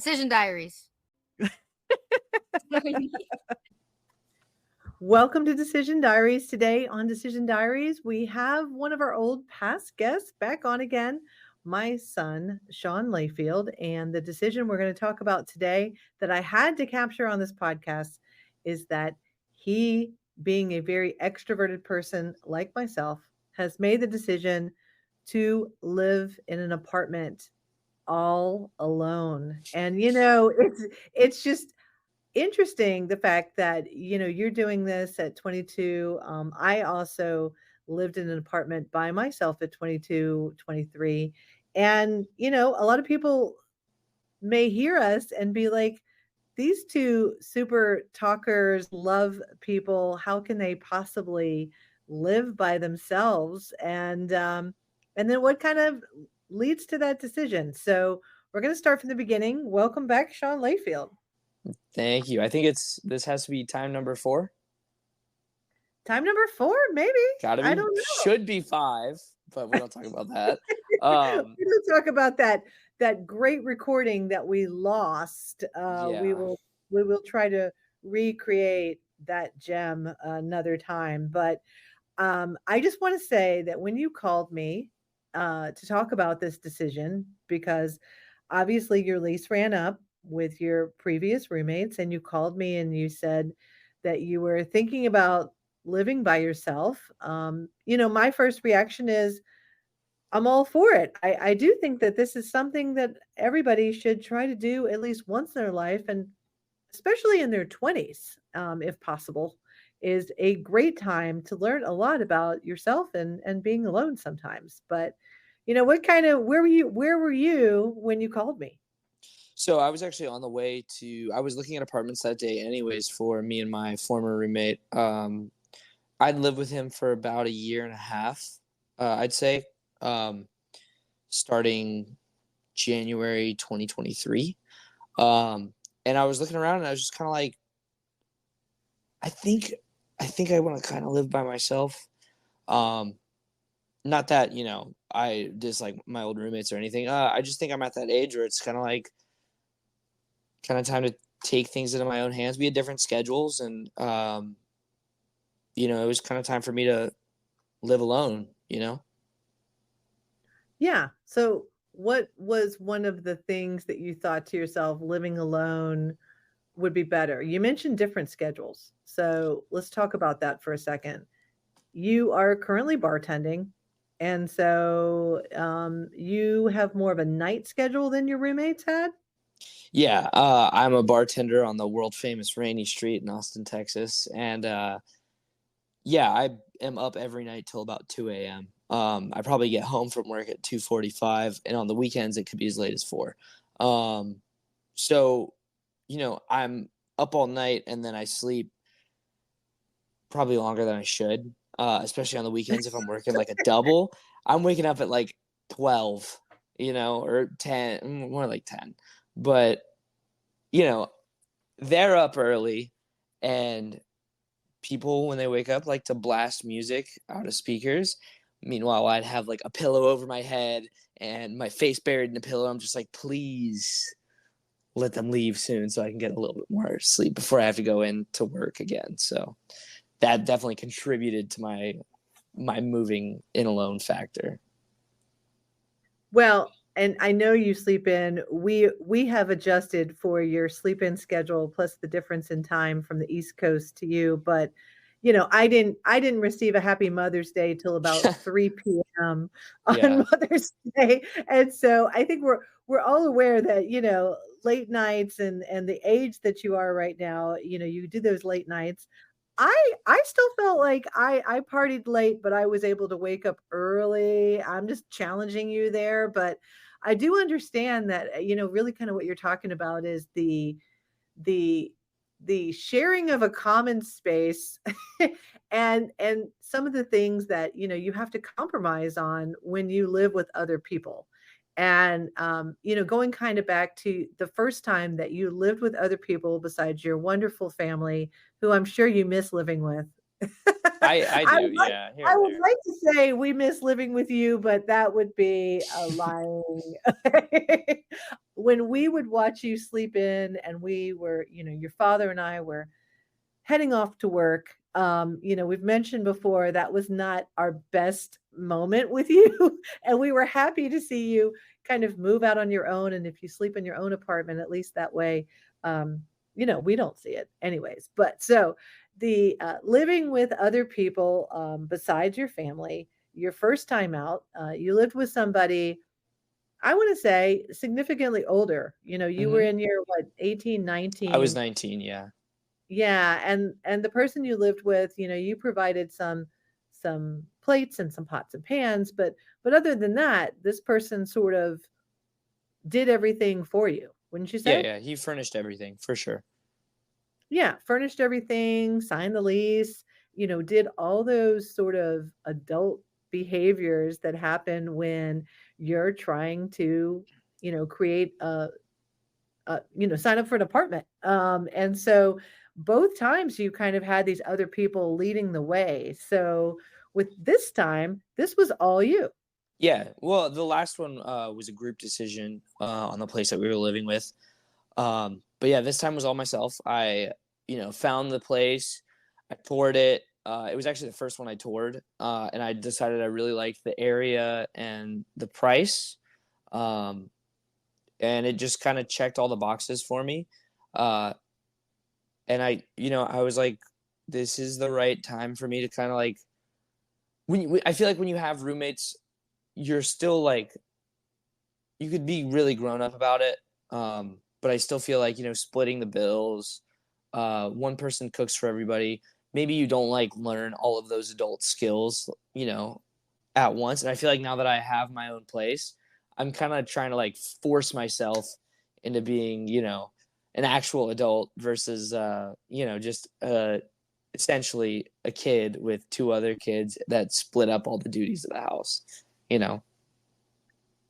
Decision Diaries. Welcome to Decision Diaries. Today on Decision Diaries, we have one of our old past guests back on again, my son, Sean Layfield. And the decision we're going to talk about today that I had to capture on this podcast is that he, being a very extroverted person like myself, has made the decision to live in an apartment all alone. And it's just interesting the fact that you're doing this at 22. I also lived in an apartment by myself at 22, 23. And a lot of people may hear us and be like, these two super talkers, love people, how can they possibly live by themselves? And then what kind of leads to that decision? So we're going to start from the beginning. Welcome back, Sean Layfield. Thank you. I think this has to be time number 4. Time number 4, maybe. Gotta be. I don't know. Should be 5, but we don't talk about that. We don't talk about that great recording that we lost. We will try to recreate that gem another time. But I just want to say that when you called me to talk about this decision, because obviously your lease ran up with your previous roommates, and you called me and you said that you were thinking about living by yourself. My first reaction is I'm all for it. I do think that this is something that everybody should try to do at least once in their life, and especially in their 20s, if possible, is a great time to learn a lot about yourself and being alone sometimes. But where were you when you called me? So I was actually on the way I was looking at apartments that day anyways for me and my former roommate. I'd lived with him for about a year and a half, I'd say, starting January 2023. And I was looking around and I was just kind of like, I think I want to kind of live by myself. Not that, I dislike my old roommates or anything. I just think I'm at that age where it's kind of time to take things into my own hands. We had different schedules, and it was kind of time for me to live alone. Yeah. So what was one of the things that you thought to yourself living alone would be better? You mentioned different schedules. So let's talk about that for a second. You are currently bartending, and so you have more of a night schedule than your roommates had? Yeah, I'm a bartender on the world famous Rainy Street in Austin, Texas, and I am up every night till about 2 a.m. I probably get home from work at 2:45, and on the weekends it could be as late as 4. So, I'm up all night, and then I sleep probably longer than I should, especially on the weekends if I'm working like a double. I'm waking up at like 12, or 10, more like 10. But, they're up early, and people, when they wake up, like to blast music out of speakers. Meanwhile, I'd have like a pillow over my head and my face buried in the pillow. I'm just like, please let them leave soon so I can get a little bit more sleep before I have to go in to work again. So that definitely contributed to my moving in alone factor. Well, and I know you sleep in. We have adjusted for your sleep in schedule plus the difference in time from the East Coast to you, but I didn't receive a happy Mother's Day till about 3 p.m. on Mother's Day. And so I think we're all aware that, late nights and the age that you are right now, you do those late nights. I still felt like I partied late, but I was able to wake up early. I'm just challenging you there, but I do understand that, really kind of what you're talking about is the sharing of a common space and some of the things that, you have to compromise on when you live with other people. And, going kind of back to the first time that you lived with other people besides your wonderful family, who I'm sure you miss living with. I do, yeah. I would like to say we miss living with you, but that would be a lying. when we would watch you sleep in and we were, your father and I were heading off to work. We've mentioned before that was not our best moment with you. And we were happy to see you kind of move out on your own. And if you sleep in your own apartment, at least that way, we don't see it anyways. But so the living with other people besides your family, your first time out, you lived with somebody, I want to say significantly older. You were Hmm. in your what, 18, I was 19. 19. Yeah. Yeah, and the person you lived with, you provided some plates and some pots and pans, but other than that, this person sort of did everything for you, wouldn't you Yeah. say? Yeah. He furnished everything for sure. Yeah, furnished everything, signed the lease, did all those sort of adult behaviors that happen when you're trying to, create sign up for an apartment. And so both times you kind of had these other people leading the way. So with this time, this was all you. Yeah. Well, the last one was a group decision on the place that we were living with. But yeah, this time was all myself. I, found the place, I toured it. It was actually the first one I toured, and I decided I really liked the area and the price. Um, and it just kind of checked all the boxes for me. Uh, and I was like, this is the right time for me to kind of like, I feel like when you have roommates, you're still like, you could be really grown up about it. But I still feel like, splitting the bills, one person cooks for everybody. Maybe you don't like learn all of those adult skills, at once. And I feel like now that I have my own place, I'm kind of trying to like force myself into being, an actual adult versus, just essentially a kid with two other kids that split up all the duties of the house, you know?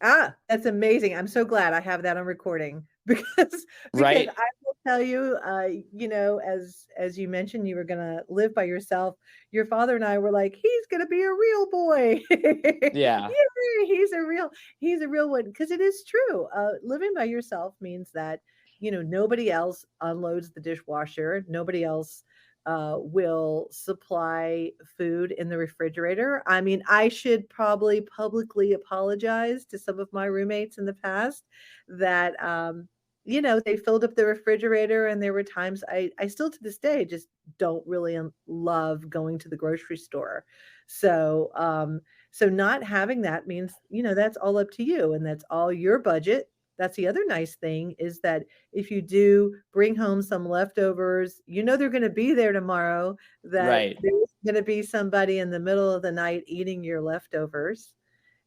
Ah, that's amazing. I'm so glad I have that on recording because Right? I will tell you, as you mentioned, you were gonna live by yourself. Your father and I were like, he's gonna be a real boy. Yeah. Yay, he's a real one. Because it is true. Living by yourself means that, nobody else unloads the dishwasher, nobody else will supply food in the refrigerator. I mean, I should probably publicly apologize to some of my roommates in the past that, they filled up the refrigerator, and there were times I still to this day just don't really love going to the grocery store. So, so not having that means, that's all up to you and that's all your budget. That's the other nice thing is that if you do bring home some leftovers, they're gonna be there tomorrow, that Right. there's gonna be somebody in the middle of the night eating your leftovers,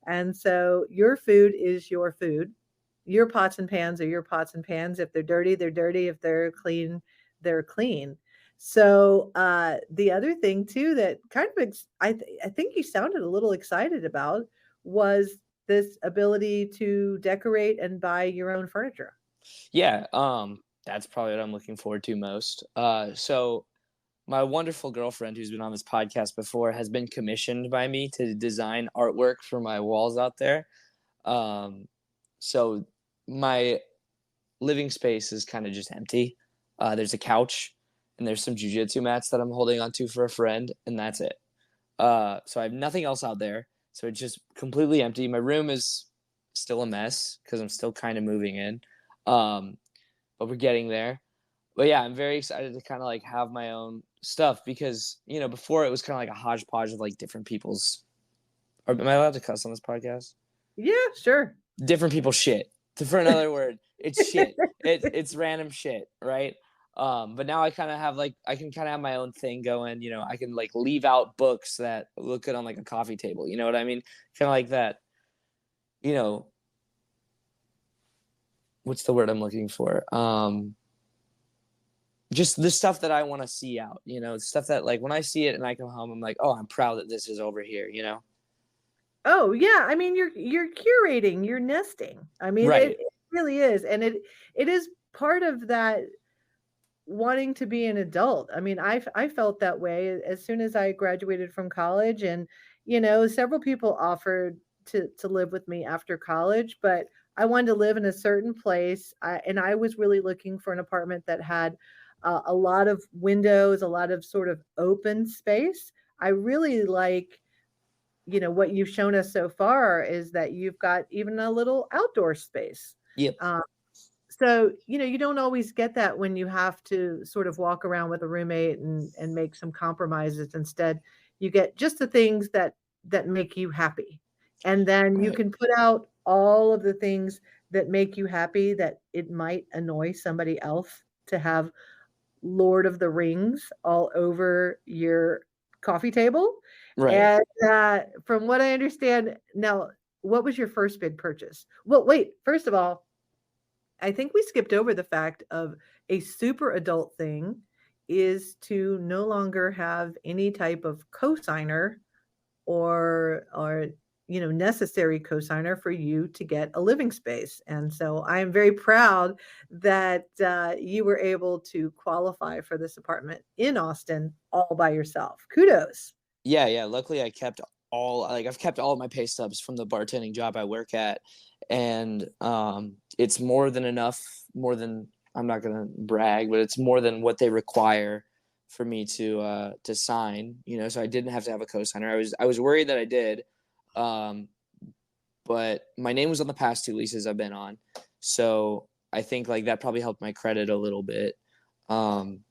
and so your food is your food. Your pots and pans are your pots and pans. If they're dirty, they're dirty. If they're clean, they're clean. So, the other thing too that kind of I think you sounded a little excited about was this ability to decorate and buy your own furniture. Yeah. That's probably what I'm looking forward to most. So my wonderful girlfriend who's been on this podcast before has been commissioned by me to design artwork for my walls out there. Um, so my living space is kind of just empty. There's a couch and there's some jujitsu mats that I'm holding onto for a friend, and that's it. So I have nothing else out there. So it's just completely empty. My room is still a mess because I'm still kind of moving in. Um, but we're getting there. But yeah, I'm very excited to kind of like have my own stuff because before it was kind of like a hodgepodge of like different people's. Am I allowed to cuss on this podcast? Yeah, sure. Different people's shit. For another word, it's shit. It's random shit, right? But now I kind of have like I can kind of have my own thing going. I can like leave out books that look good on like a coffee table. You know what I mean? Kind of like that. You know, what's the word I'm looking for? Just the stuff that I want to see out. Stuff that like when I see it and I come home, I'm like, oh, I'm proud that this is over here. Oh, yeah, I mean, you're curating, you're nesting. I mean, it Right, it really is, and it is part of that wanting to be an adult. I mean, I felt that way as soon as I graduated from college, and, several people offered to live with me after college, but I wanted to live in a certain place, and I was really looking for an apartment that had a lot of windows, a lot of sort of open space. I really like, what you've shown us so far is that you've got even a little outdoor space. Yep. Uh, so, you don't always get that when you have to sort of walk around with a roommate and make some compromises. Instead, you get just the things that make you happy. And then you Right. can put out all of the things that make you happy that it might annoy somebody else to have Lord of the Rings all over your coffee table. Right. And, from what I understand now, what was your first big purchase? Well, wait, first of all, I think we skipped over the fact of a super adult thing is to no longer have any type of cosigner or necessary cosigner for you to get a living space. And so I am very proud that you were able to qualify for this apartment in Austin all by yourself. Kudos. Yeah, yeah. Luckily, I've kept all of my pay stubs from the bartending job I work at, and it's more than enough. More than I'm not gonna brag, but it's more than what they require for me to sign. So I didn't have to have a cosigner. I was worried that I did, um, but my name was on the past two leases I've been on, so I think like that probably helped my credit a little bit. Um,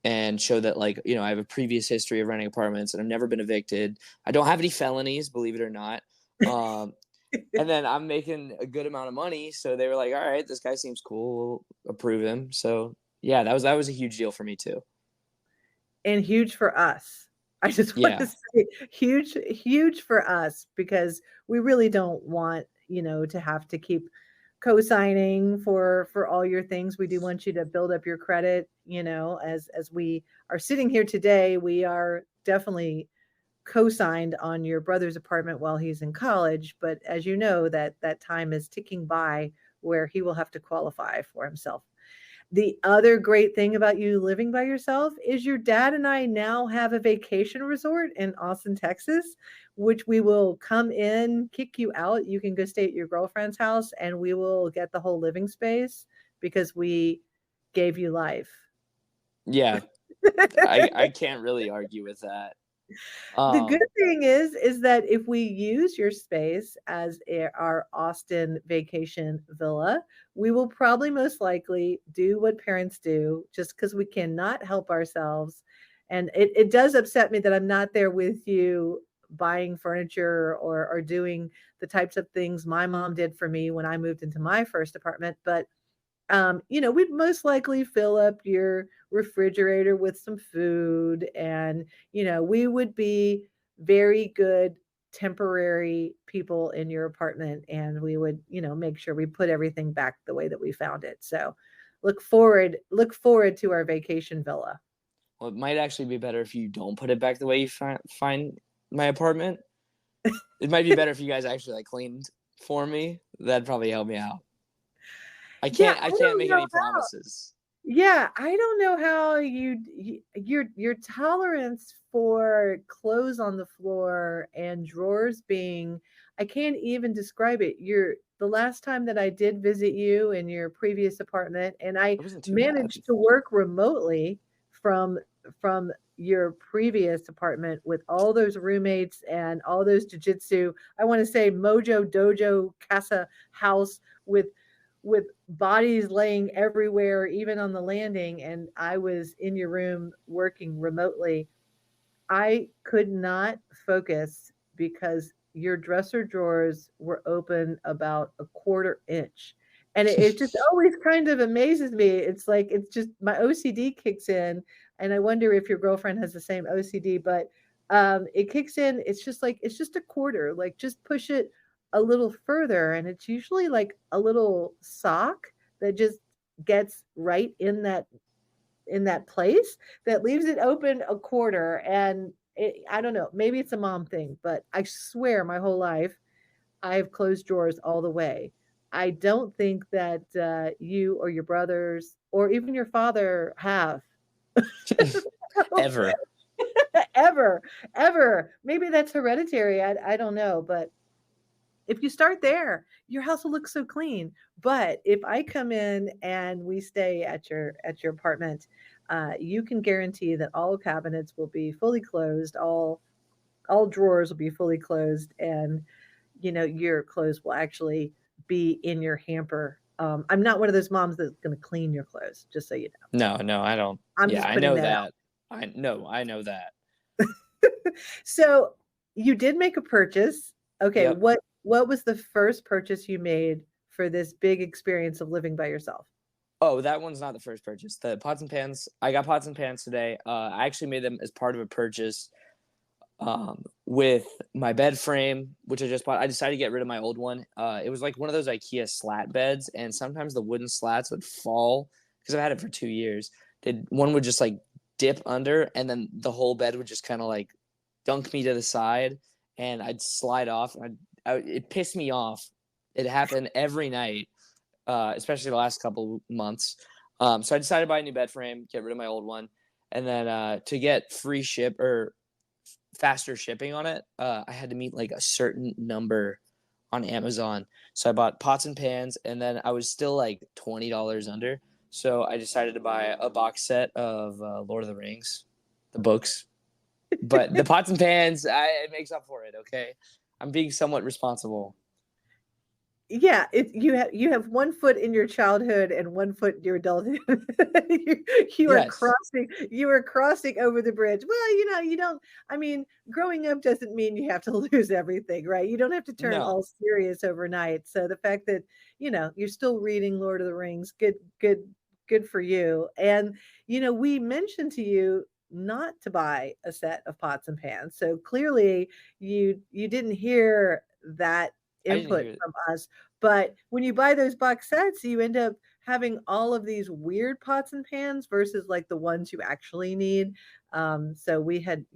and show that like I have a previous history of renting apartments and I've never been evicted. I don't have any felonies, believe it or not. Um, and then I'm making a good amount of money, so they were like, "All right, this guy seems cool. We'll approve him." So yeah, that was a huge deal for me too. And huge for us. I just want to Yeah, say huge, huge for us because we really don't want, to have to keep co-signing for all your things. We do want you to build up your credit, as we are sitting here today, we are definitely co-signed on your brother's apartment while he's in college, but as you know, that time is ticking by where he will have to qualify for himself. The other great thing about you living by yourself is your dad and I now have a vacation resort in Austin, Texas, which we will come in, kick you out. You can go stay at your girlfriend's house and we will get the whole living space because we gave you life. yeah. I can't really argue with that. The good Um, thing is that if we use your space as our Austin vacation villa, we will probably most likely do what parents do just because we cannot help ourselves. And it does upset me that I'm not there with you buying furniture or doing the types of things my mom did for me when I moved into my first apartment. But we'd most likely fill up your refrigerator with some food and, we would be very good temporary people in your apartment and we would, make sure we put everything back the way that we found it. So look forward to our vacation villa. well, it might actually be better if you don't put it back the way you find my apartment. It might be better if you guys actually like cleaned for me. That'd probably help me out. I Yeah, can't I I can't don't make know. any promises. Yeah, I don't know how your tolerance for clothes on the floor and drawers being I can't even describe it. The last time that I did visit you in your previous apartment and I It wasn't too bad. managed to work remotely from from your previous apartment with all those roommates and all those jujitsu, I want to say Mojo Dojo Casa house with bodies laying everywhere, even on the landing, and I was in your room working remotely. I could not focus because your dresser drawers were open about a quarter inch. And it just always kind of amazes me. It's like it's just my OCD kicks in, and I wonder if your girlfriend has the same OCD, but it kicks in. It's just like it's just a quarter. Like just push it a little further, and it's usually like a little sock that just gets right in that place that leaves it open a quarter. And I don't know, maybe it's a mom thing, but I swear my whole life I've closed drawers all the way. I don't think that you or your brothers or even your father have Ever. ever, ever. Maybe that's hereditary. I don't know, but If you start there, your house will look so clean. But if I come in and we stay at your apartment, you can guarantee that all cabinets will be fully closed, all drawers will be fully closed, and your clothes will actually be in your hamper. I'm not one of those moms that's going to clean your clothes, just so you know. No, no, I don't. I'm Yeah, just I putting know that that. I know that. out. So you did make a purchase. Okay, Yep. what was the first purchase you made for this big experience of living by yourself? Oh, that one's not the first purchase. The pots and pans. I got pots and pans today. I actually made them as part of a purchase with my bed frame, which I just bought. I decided to get rid of my old one. It was like one of those IKEA slat beds, and sometimes the wooden slats would fall because I've had it for 2 years. One would just like dip under, and then the whole bed would just kind of like dunk me to the side, and I'd slide off. It pissed me off. It happened every night, especially the last couple months. So I decided to buy a new bed frame, get rid of my old one, and then to get free ship or faster shipping on it, I had to meet like a certain number on Amazon. So I bought pots and pans, and then I was still like $20 under. So I decided to buy a box set of Lord of the Rings, the books. But the pots and pans, it makes up for it. Okay, I'm being somewhat responsible. Yeah, you have one foot in your childhood and one foot in your adulthood. you, Yes. you are crossing over the bridge. Well, you don't. I mean, growing up doesn't mean you have to lose everything, right? You don't have to turn No. all serious overnight. So the fact that you're still reading Lord of the Rings, good for you. And we mentioned to you not to buy a set of pots and pans. So clearly, you didn't hear that I didn't input hear it. from us. But when you buy those box sets, you end up having all of these weird pots and pans versus like the ones you actually need. So we had,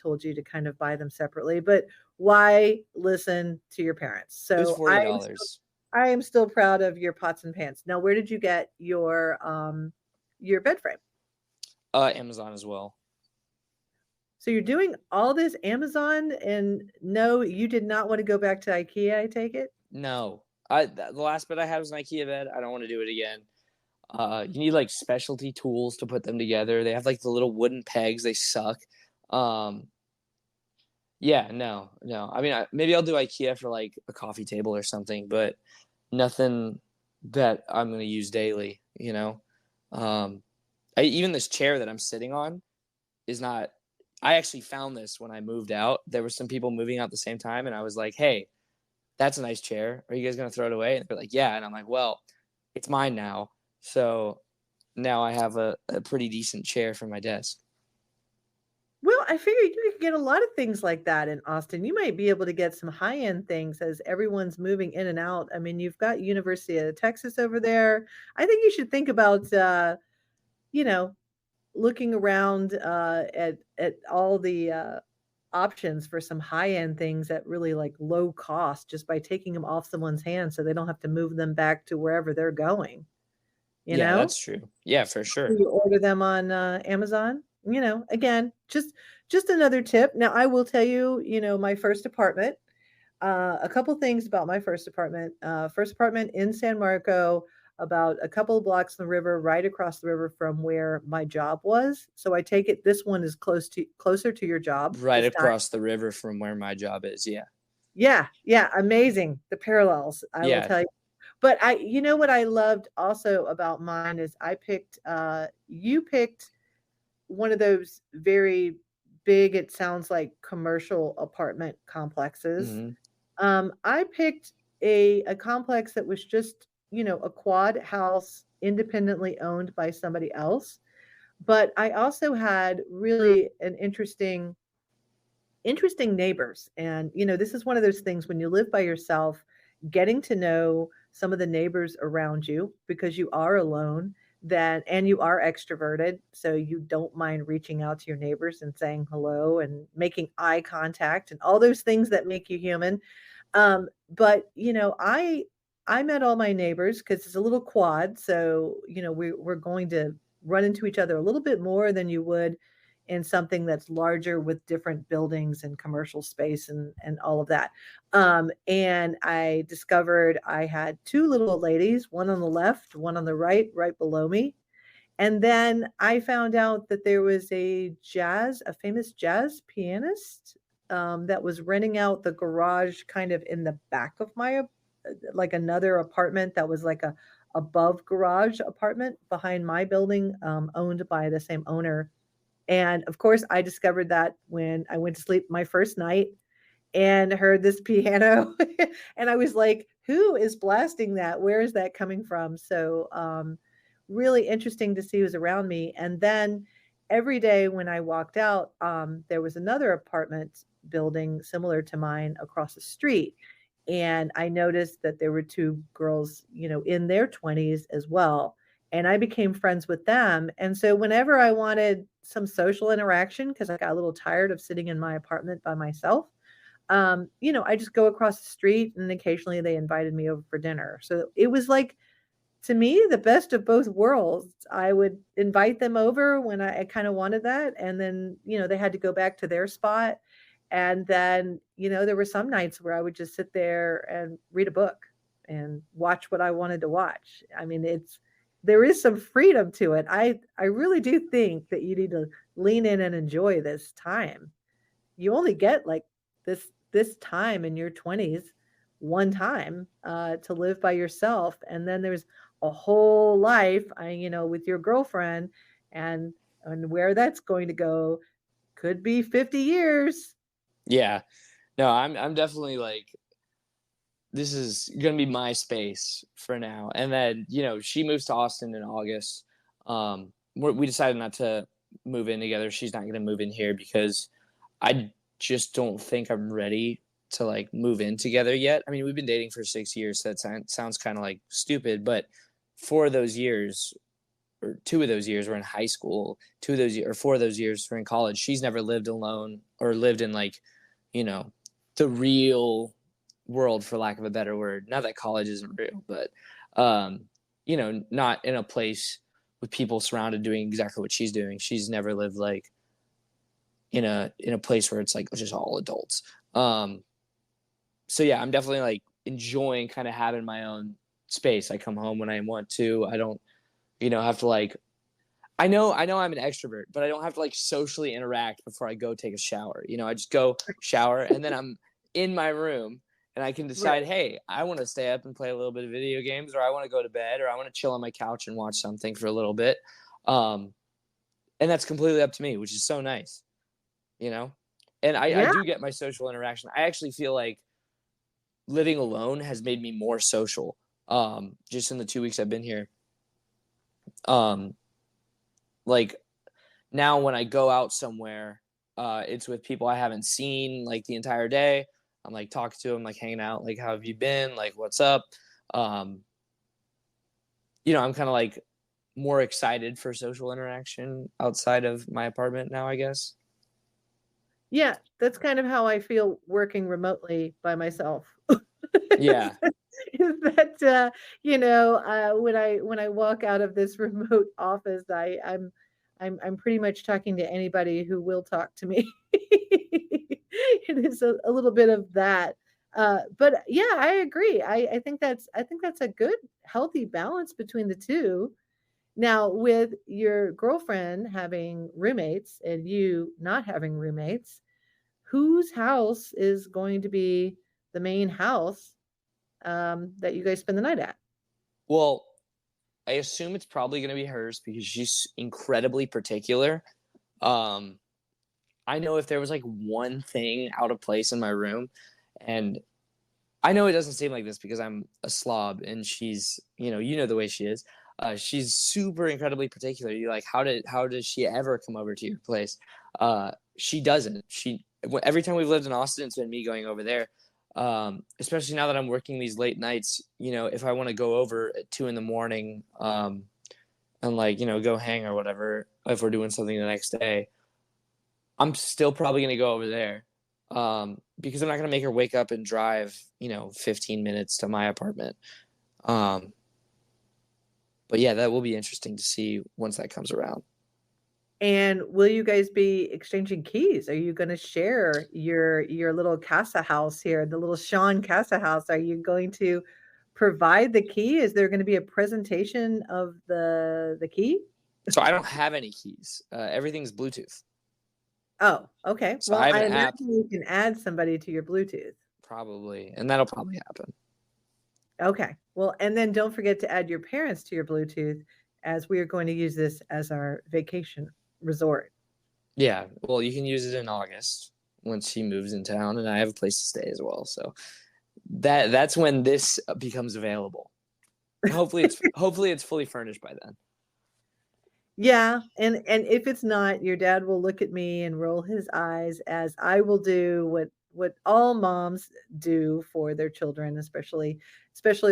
told you to kind of buy them separately, but why listen to your parents? It was So $40. I am still proud of your pots and pans. Now, where did you get your bed frame? Amazon as well. So you're doing all this Amazon, and no, you did not want to go back to IKEA, I take it? No, the last bed I had was an IKEA bed. I don't want to do it again. You need like specialty tools to put them together. They have like the little wooden pegs. They suck. Um, yeah, no, no. I mean, maybe I'll do IKEA for like a coffee table or something, but nothing that I'm gonna use daily. Um, even this chair that I'm sitting on is not. I actually found this when I moved out. There were some people moving out at the same time, and I was like, "Hey, that's a nice chair. Are you guys gonna throw it away?" And they're like, "Yeah." And I'm like, "Well, it's mine now." So now I have a pretty decent chair for my desk. Well, I figured you could get a lot of things like that in Austin. You might be able to get some high-end things as everyone's moving in and out. I mean, you've got University of Texas over there. I think you should think about, you know, looking around at all the options for some high-end things at really like low cost just by taking them off someone's hands so they don't have to move them back to wherever they're going, you Yeah, know? that's true. Yeah, for sure. You order them on, Amazon, again, just another tip. Now, I will tell you, my first apartment, a couple things about my first apartment in San Marco, about a couple of blocks from the river, right across the river from where my job was. So I take it this one is closer to your job Right this time. across the river from where my job is. Yeah. Yeah, yeah, amazing. The parallels, I will Yeah. tell you. But what I loved also about mine is you picked one of those very big, it sounds like commercial apartment complexes. Hmm. I picked a complex that was just, a quad house independently owned by somebody else. But I also had really an interesting neighbors. And, this is one of those things when you live by yourself, getting to know some of the neighbors around you because you are alone and you are extroverted. So you don't mind reaching out to your neighbors and saying hello and making eye contact and all those things that make you human. But I met all my neighbors because it's a little quad. So, we're going to run into each other a little bit more than you would in something that's larger with different buildings and commercial space and all of that. And I discovered I had two little old ladies, one on the left, one on the right, right below me. And then I found out that there was a famous jazz pianist, that was renting out the garage kind of in the back of like another apartment that was like a above garage apartment behind my building, owned by the same owner. And of course, I discovered that when I went to sleep my first night and heard this piano and I was like, "Who is blasting that? Where is that coming from?" So, really interesting to see who's around me. And then every day when I walked out, there was another apartment building similar to mine across the street. And I noticed that there were two girls, in their 20s as well. And I became friends with them. And so whenever I wanted some social interaction, because I got a little tired of sitting in my apartment by myself, I just go across the street and occasionally they invited me over for dinner. So it was like, to me, the best of both worlds. I would invite them over when I kind of wanted that. And then, they had to go back to their spot. And then, there were some nights where I would just sit there and read a book and watch what I wanted to watch. I mean, there is some freedom to it. I really do think that you need to lean in and enjoy this time. You only get like this time in your 20s one time, to live by yourself, and then there's a whole life, with your girlfriend, and where that's going to go could be 50 years. Yeah. No, I'm definitely like, this is gonna be my space for now. And then, she moves to Austin in August. We decided not to move in together. She's not gonna move in here because I just don't think I'm ready to like move in together yet. I mean, we've been dating for 6 years. So that sounds kind of like stupid, but 4 of those years, or 2 of those years, were in high school. 2 of those or 4 of those years were in college. She's never lived alone or lived in like, you know, the real world, for lack of a better word. Not that college isn't real, but not in a place with people surrounded doing exactly what she's doing. She's never lived like in a place where it's like just all adults. So yeah, I'm definitely like enjoying kind of having my own space. I come home when I want to. I don't, have to like. I know I'm an extrovert, but I don't have to like socially interact before I go take a shower. I just go shower and then I'm in my room and I can decide, Right. hey, I want to stay up and play a little bit of video games, or I want to go to bed, or I want to chill on my couch and watch something for a little bit. Um, and that's completely up to me, which is so nice, you know? And I Yeah. do get my social interaction. I actually feel like living alone has made me more social, just in the 2 weeks I've been here. Um, like now when I go out somewhere, it's with people I haven't seen like the entire day. I'm like talking to them, like hanging out, like how have you been? Like what's up? Um, I'm kind of like more excited for social interaction outside of my apartment now, I guess. Yeah, that's kind of how I feel working remotely by myself. Yeah. Is that, when I walk out of this remote office, I'm pretty much talking to anybody who will talk to me. It is a little bit of that. But yeah, I agree. I think that's a good, healthy balance between the two. Now, with your girlfriend having roommates and you not having roommates, whose house is going to be the main house, that you guys spend the night at? Well, I assume it's probably going to be hers because she's incredibly particular. Um, I know if there was like one thing out of place in my room, and I know it doesn't seem like this because I'm a slob and she's, you know the way she is. She's super incredibly particular. You're like, how does she ever come over to your place? She doesn't. Every time we've lived in Austin, it's been me going over there. Especially now that I'm working these late nights, if I want to go over at 2 in the morning, and like, go hang or whatever, if we're doing something the next day, I'm still probably going to go over there, because I'm not going to make her wake up and drive, 15 minutes to my apartment. Um, but yeah, that will be interesting to see once that comes around. And will you guys be exchanging keys? Are you gonna share your little casa house here, the little Sean casa house? Are you going to provide the key? Is there gonna be a presentation of the key? So I don't have any keys. Everything's Bluetooth. Oh, okay. So Well, I have I an imagine app you can add somebody to your Bluetooth. probably, and that'll probably happen. Okay. Well, and then don't forget to add your parents to your Bluetooth as we are going to use this as our vacation resort. Yeah. Well, you can use it in August once he moves in town, and I have a place to stay as well. So that's when this becomes available. Hopefully it's fully furnished by then. Yeah, and if it's not, your dad will look at me and roll his eyes as I will do what all moms do for their children, especially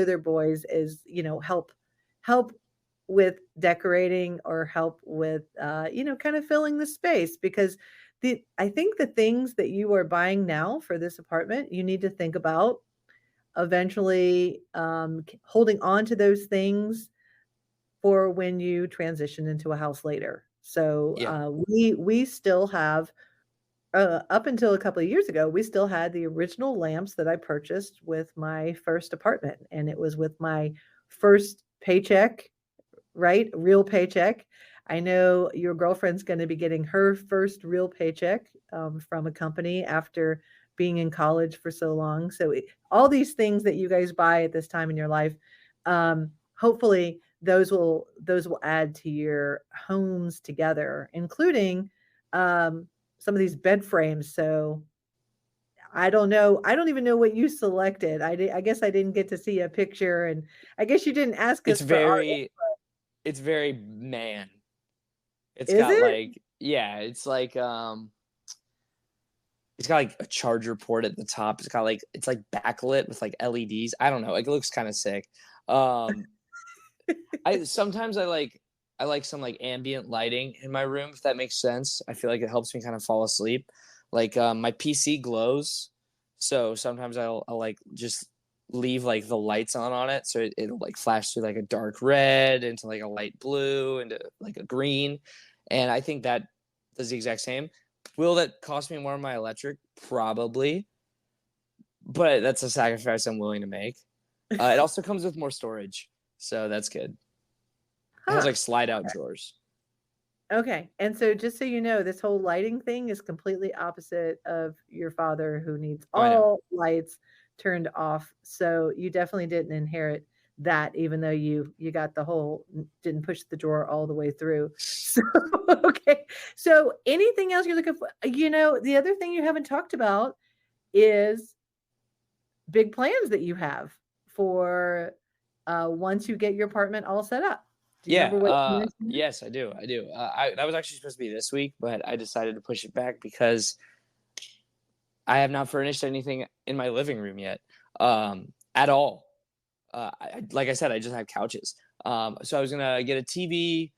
their boys, is, help with decorating or help with, kind of filling the space because I think the things that you are buying now for this apartment, you need to think about eventually, holding on to those things for when you transition into a house later. So, Yeah. we still have, up until a couple of years ago, we still had the original lamps that I purchased with my first apartment, and it was with my first paycheck, right? Real paycheck. I know your girlfriend's gonna be getting her first real paycheck, from a company after being in college for so long. So, all these things that you guys buy at this time in your life, hopefully, those will add to your homes together, including, some of these bed frames. So, I don't even know what you selected. I guess I didn't get to see a picture, and I guess you didn't ask It's us for our very it's very man. It's is got it? like yeah, it's got like a charger port at the top. It's like backlit with like LEDs. I don't know. Like it looks kind of sick. Um I sometimes I like some like ambient lighting in my room if that makes sense. I feel like it helps me kind of fall asleep. Like my PC glows, so sometimes I'll like just leave like the lights on it, so it'll like flash through like a dark red into like a light blue into like a green, and I think that does the exact same. Will that cost me more on my electric? Probably, but that's a sacrifice I'm willing to make. It also comes with more storage, so that's good. It has Huh. like slide out drawers. Okay. And so just so you know, this whole lighting thing is completely opposite of your father who needs Oh, I know. all lights turned off. So you definitely didn't inherit that, even though you got the whole didn't push the drawer all the way through. So okay. So anything else you're looking for? The other thing you haven't talked about is big plans that you have for once you get your apartment all set up. Do you Yeah. remember what you mentioned? Yes, I do. I do. That was actually supposed to be this week, but I decided to push it back because I have not furnished anything in my living room yet, at all. Like I said, I just have couches. So I was gonna get a TV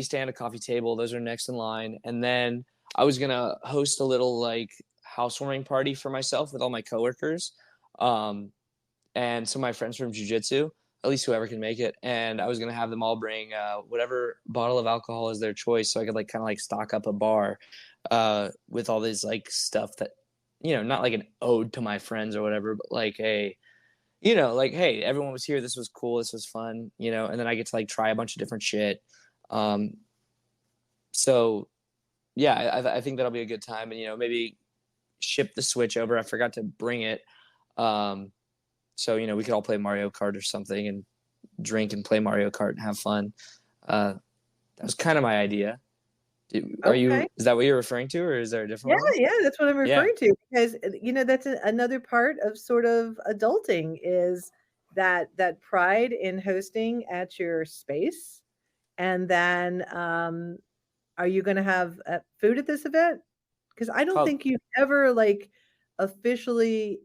stand, a coffee table. Those are next in line, and then I was gonna host a little like housewarming party for myself with all my coworkers, um, and some of my friends from jujitsu. At least whoever can make it, and I was gonna have them all bring whatever bottle of alcohol is their choice, so I could like kind of like stock up a bar with all this like stuff that not like an ode to my friends or whatever, but like like, hey, everyone was here. This was cool. This was fun, and then I get to like try a bunch of different shit. Um, so yeah, I think that'll be a good time. And, maybe ship the Switch over. I forgot to bring it. Um, so, we could all play Mario Kart or something and drink and play Mario Kart and have fun. That was kind of my idea. Okay. Is that what you're referring to, or is there a Yeah, different one? yeah, that's what I'm Yeah. referring to because, that's another part of sort of adulting is that pride in hosting at your space. And then, are you gonna have, food at this event? Because I don't Prob- think you've ever, like, officially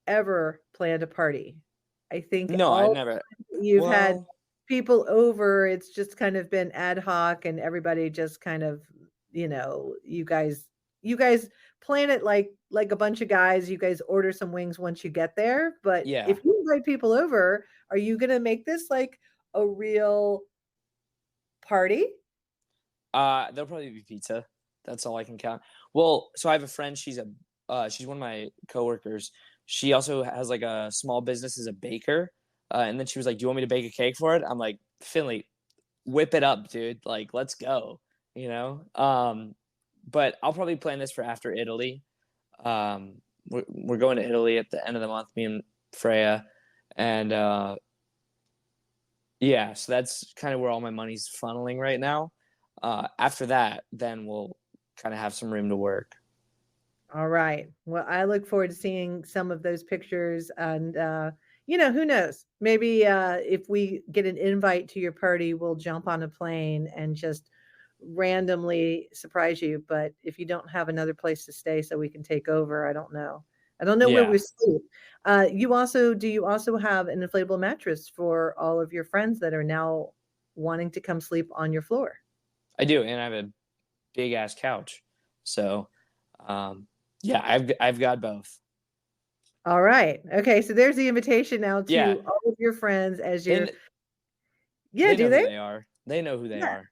ever planned a party. I think no, I all never. you've had Well, people over, it's just kind of been ad hoc and everybody just kind of, you guys plan it like a bunch of guys, you guys order some wings once you get there, but yeah. if you invite people over, are you gonna make this like a real party? There'll probably be pizza. That's all I can count. Well, so I have a friend, she's one of my coworkers. She also has, like, a small business as a baker, and then she was like, "Do you want me to bake a cake for it?" I'm like, "Finley, whip it up, dude. Like, let's go." You know? But I'll probably plan this for after Italy. We're going to Italy at the end of the month, me and Freya, and, yeah, so that's kind of where all my money's funneling right now. After that, then we'll kind of have some room to work. All right. Well, I look forward to seeing some of those pictures and, who knows? Maybe, if we get an invite to your party, we'll jump on a plane and just randomly surprise you, but if you don't have another place to stay so we can take over, I don't know. I don't know where we Yeah, sleep. Do you also have an inflatable mattress for all of your friends that are now wanting to come sleep on your floor? I do, and I have a big ass couch. So, um, yeah, I've got both. All right. Okay, so there's the invitation now Yeah, to all of your friends as they your. Yeah, they do know who they? they are. They know who they Yeah, are.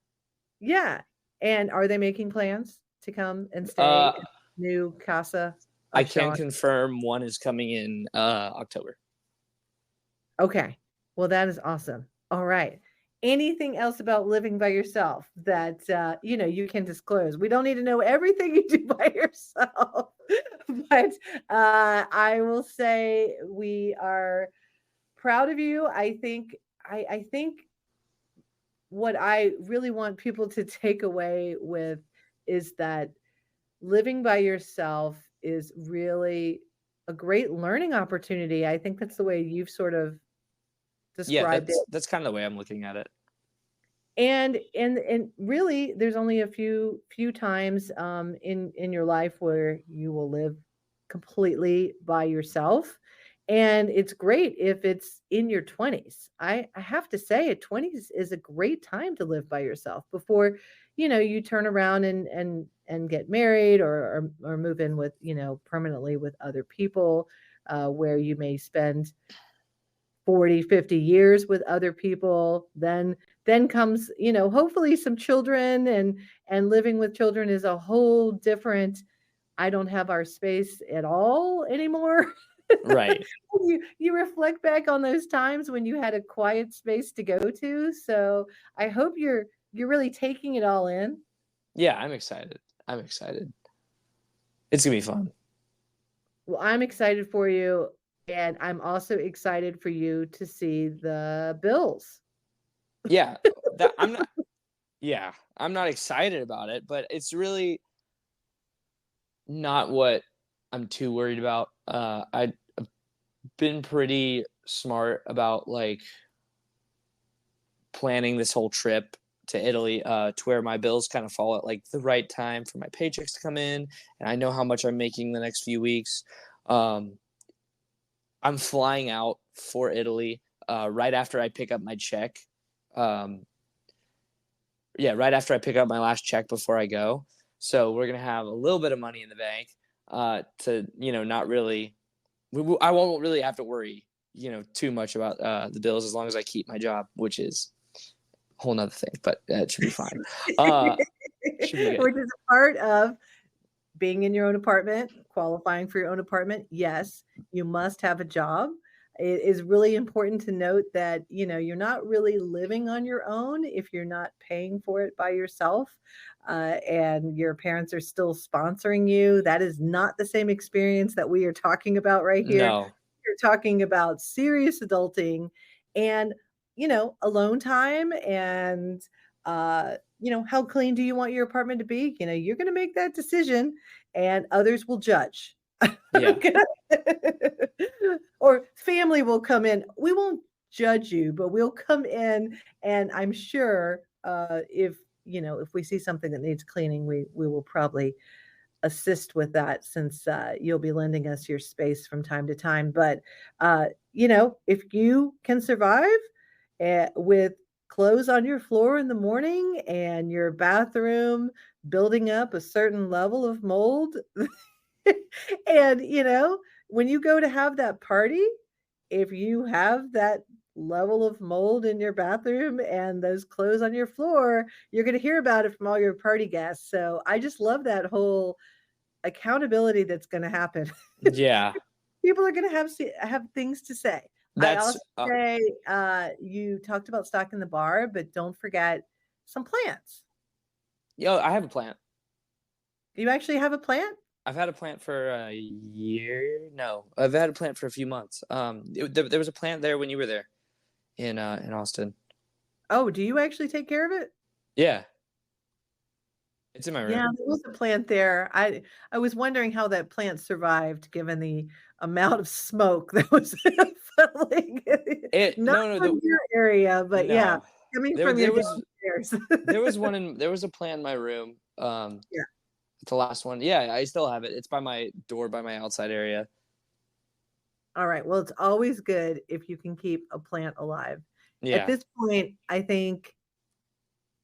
yeah. And are they making plans to come and stay Uh, in new casa I of can Sean? confirm one is coming in October. Okay. Well, that is awesome. All right. Anything else about living by yourself that, you can disclose? We don't need to know everything you do by yourself, but, I will say we are proud of you. I think what I really want people to take away with is that living by yourself is really a great learning opportunity. I think that's the way you've sort of Yeah, described it. that's kind of the way I'm looking at it. And really there's only a few times in your life where you will live completely by yourself, and it's great if it's in your 20s. I have to say 20s is a great time to live by yourself before you turn around and get married or move in with permanently with other people, where you may spend 40, 50 years with other people. Then comes hopefully some children, and living with children is a whole different. I don't have our space at all anymore. Right. You reflect back on those times when you had a quiet space to go to, so I hope you're really taking it all in. Yeah, I'm excited. I'm excited. It's gonna be fun. Well, I'm excited for you, and I'm also excited for you to see the bills. Yeah, that I'm not. Yeah, I'm not excited about it, but it's really not what I'm too worried about. I've been pretty smart about, like, planning this whole trip to Italy, to where my bills kind of fall at, like, the right time for my paychecks to come in, and I know how much I'm making the next few weeks. Um, I'm flying out for Italy right after I pick up my check. Um, yeah, right after I pick up my last check before I go. So we're gonna have a little bit of money in the bank, to not really. I won't really have to worry too much about the bills as long as I keep my job, which is a whole nother thing. But it should be fine. Uh, should be good. Which is a part of being in your own apartment, qualifying for your own apartment. Yes, you must have a job. It is really important to note that, you're not really living on your own if you're not paying for it by yourself, and your parents are still sponsoring you. That is not the same experience that we are talking about right here. No. You're talking about serious adulting and, alone time and, how clean do you want your apartment to be? You're going to make that decision and others will judge. Yeah. Or family will come in. We won't judge you, but we'll come in, and I'm sure if we see something that needs cleaning, we will probably assist with that since you'll be lending us your space from time to time. But if you can survive with clothes on your floor in the morning and your bathroom building up a certain level of mold, and when you go to have that party, if you have that level of mold in your bathroom and those clothes on your floor, you're gonna hear about it from all your party guests. So I just love that whole accountability that's gonna happen. Yeah. People are gonna have things to say. I That's also say, you talked about stocking the bar, but don't forget some plants. yo, I have a plant. You actually have a plant? I've had a plant for a year. No, I've had a plant for a few months. There was a plant there when you were there in Austin. Oh, do you actually take care of it? Yeah, it's in my Yeah, room. there was a plant there. I was wondering how that plant survived given the amount of smoke that was filling It not no no from the your area, but yeah, no coming there from your there was downstairs. there was a plant in my room. Yeah. The last one. Yeah, I still have it. It's by my door, by my outside area. All right. Well, it's always good if you can keep a plant alive. At Yeah, this point, I think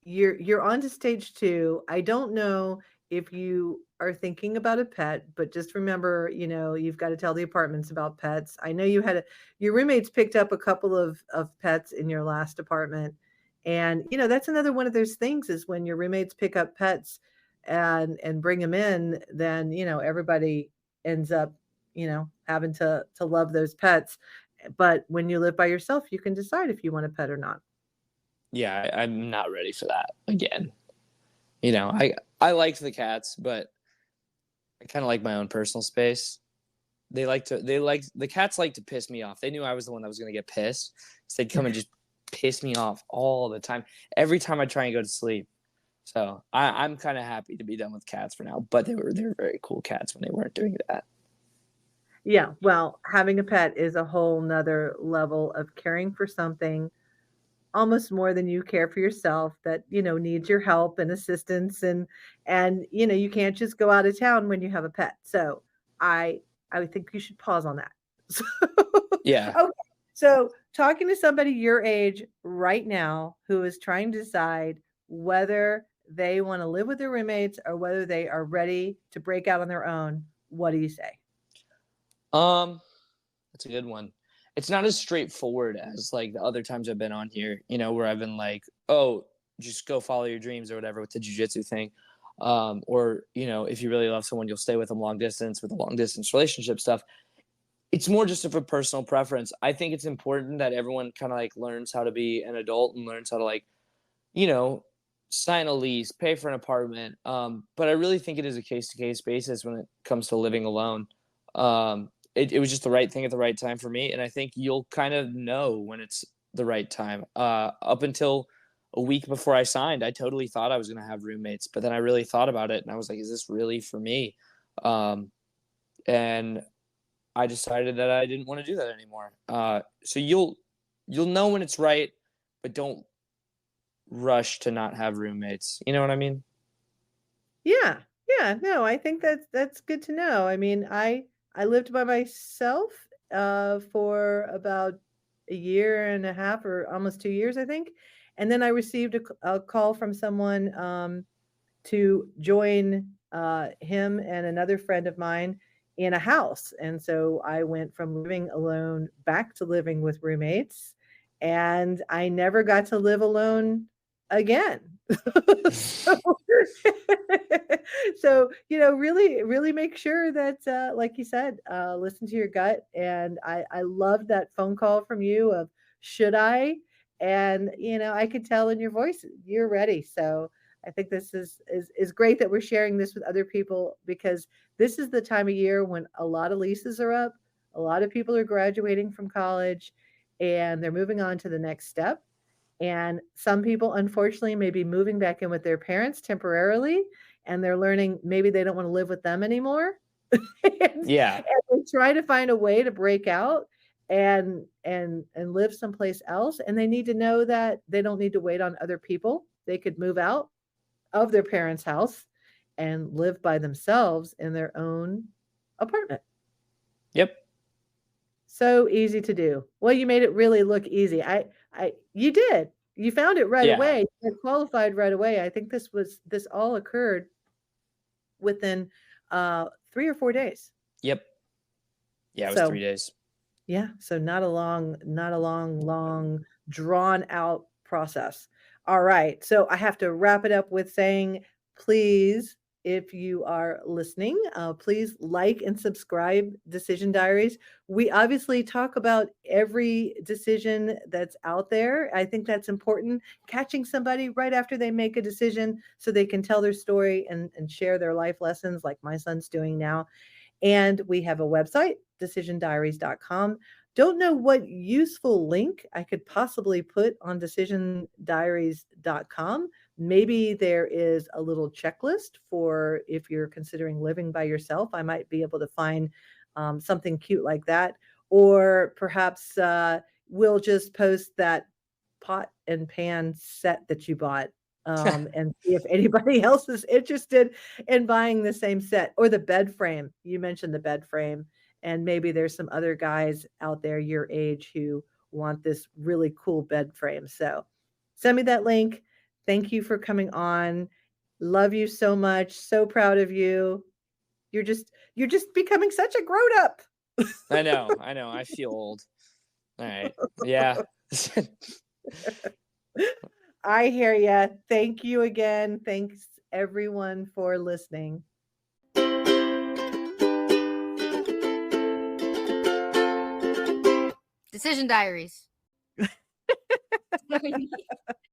you're on to stage 2. I don't know if you are thinking about a pet, but just remember, you've got to tell the apartments about pets. I know your roommates picked up a couple of pets in your last apartment. And, that's another one of those things is when your roommates pick up pets and bring them in, then, everybody ends up, having to love those pets. But when you live by yourself, you can decide if you want a pet or not. yeah. I'm not ready for that again. I liked the cats, but I kind of like my own personal space. The cats like to piss me off. They knew I was the one that was going to get pissed. So they'd come and just piss me off all the time. Every time I try and go to sleep. So I'm kind of happy to be done with cats for now. But they were very cool cats when they weren't doing that. Yeah, well, having a pet is a whole nother level of caring for something almost more than you care for yourself that, needs your help and assistance and you can't just go out of town when you have a pet. So I I would think you should pause on that. So, Yeah, okay. So talking to somebody your age right now who is trying to decide whether they want to live with their roommates or whether they are ready to break out on their own, what do you say? um, that's a good one. It's not as straightforward as like the other times I've been on here. Where I've been like, oh, just go follow your dreams or whatever with the jujitsu thing. Or if you really love someone, you'll stay with them long distance with the long distance relationship stuff. It's more just of a personal preference. I think it's important that everyone kind of like learns how to be an adult and learns how to like, you know, sign a lease, pay for an apartment. But I really think it is a case to case basis when it comes to living alone. It was just the right thing at the right time for me. And I think you'll kind of know when it's the right time. Up until a week before I signed, I totally thought I was going to have roommates, but then I really thought about it and I was like, is this really for me? And I decided that I didn't want to do that anymore. So you'll know when it's right, but don't rush to not have roommates. You know what I mean? Yeah. Yeah, no, I think that's good to know. I mean, I lived by myself, for about a year and a half or almost 2 years, I think, and then I received a call from someone, to join, him and another friend of mine in a house, and so I went from living alone back to living with roommates, and I never got to live alone again. So so, really, really make sure that, like you said, listen to your gut. And I love that phone call from you of should I? And I could tell in your voice you're ready. So I think this is great that we're sharing this with other people because this is the time of year when a lot of leases are up, a lot of people are graduating from college, and they're moving on to the next step. And some people, unfortunately, may be moving back in with their parents temporarily, and they're learning maybe they don't want to live with them anymore. Yeah. And they try to find a way to break out and live someplace else. And they need to know that they don't need to wait on other people. They could move out of their parents' house and live by themselves in their own apartment. Yep. So easy to do. Well, you made it really look easy. You did. You found it right Yeah. away. You qualified right away. I think this all occurred within 3 or 4 days. Yep. Yeah, it was So 3 days. Yeah, so not a long, drawn out process. All right, so I have to wrap it up with saying, please, if you are listening, please like and subscribe Decision Diaries. We obviously talk about every decision that's out there. I think that's important. Catching somebody right after they make a decision so they can tell their story and share their life lessons like my son's doing now. And we have a website, decisiondiaries.com. Don't know what useful link I could possibly put on decisiondiaries.com. Maybe there is a little checklist for if you're considering living by yourself. I might be able to find something cute like that. Or perhaps we'll just post that pot and pan set that you bought and see if anybody else is interested in buying the same set or the bed frame. You mentioned the bed frame, and maybe there's some other guys out there your age who want this really cool bed frame. So send me that link. Thank you for coming on. Love you so much. So proud of you. You're just becoming such a grown up. I know, I know. I feel old. All right. Yeah. I hear ya. Thank you again. Thanks everyone for listening. Decision Diaries.